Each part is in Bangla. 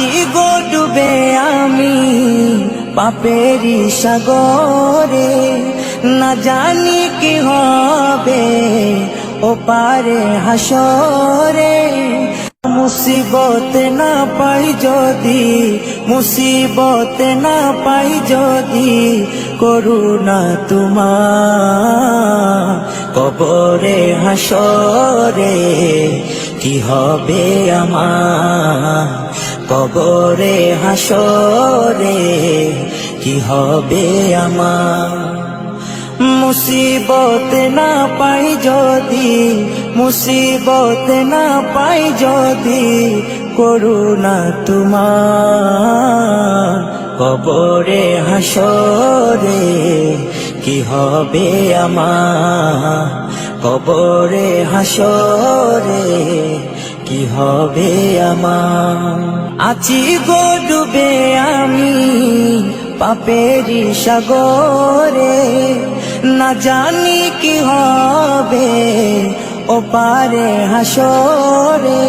আছি গো ডুবে আমি পাপেরি সাগরে, না জানি কি হবে ও পারে হাসরে। মুসিবত না পাই যদি, মুসিবত না পাই যদি, করুণা তোমার কবরে হাসরে কি হবে আমার, কবরে হাসরে কি হবে আমার। মুসিবত না পাই যদি, মুসিবত না পাই যদি, করুণা তোমার কবরে হাসরে কি হবে আমার, কবরে হাসরে কি হবে আমার। আছি গো ডুবে আমি পাপেরি সাগরে, না জানি কি হবে ও পারে হাসরে।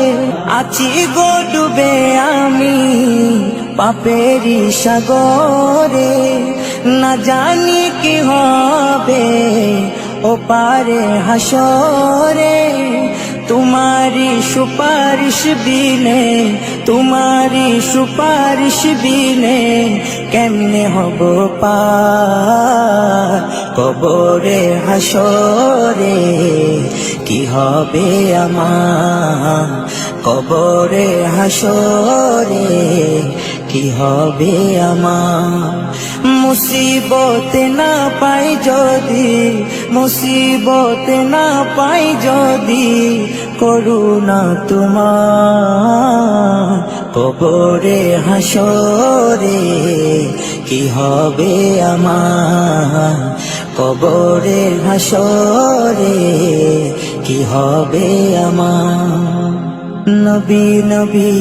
আছি গো ডুবে আমি পাপেরি সাগরে, না জানি কি হবে ও পারে হাসরে। তোমারি সুপারিশ বিনে, তোমারি সুপারিশ বিনে কেমনে হব পার কবরে হাসরে কি হবে আমার, কবরে হাসরে কি হবে আমার। মুসিবত না পাই যদি, মুসিবত না পাই যদি, করুণা তোমার কবরে হাসরে কি হবে আমার, কবরে হাসরে কি হবে আমার। নবী নবী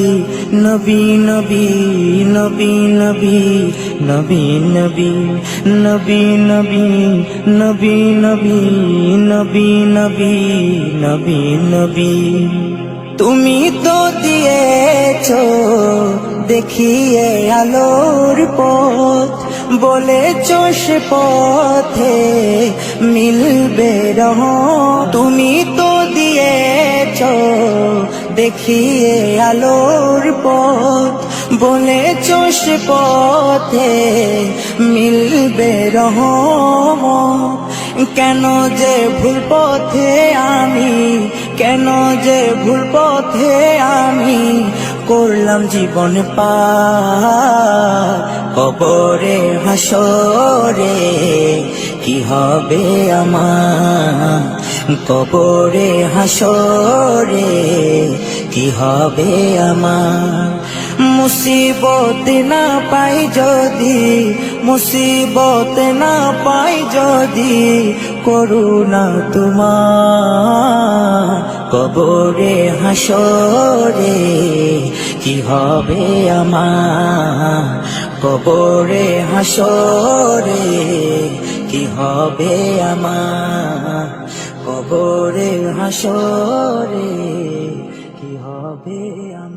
নবী নবী নবী নবী নবী নবী নবী নবী নবী নবী নবী নবী নবী নবী। তুমি তো দিয়েছো দেখিয়ে আলোর পথ, বলেছো সে পথে মিলবে রহমত। তুমি তো দিয়েছো দেখিয়ে আলোর পথ, বলেছো সে পথে মিলবে রহমত। কেন যে ভুল পথে আমি, কেন যে ভুল পথে আমি করলাম জীবন পার কবরে হাসরে কি হবে আমার, কবরে হাসরে কি হবে আমার। মুসিবত না পাই যদি, মুসিবত না পাই যদি, করুণা তোমার কবরে হাসরে কি হবে আমার, কবরে হাসরে কি হবে আমার, কবরে হাসরে কি হবে আমার।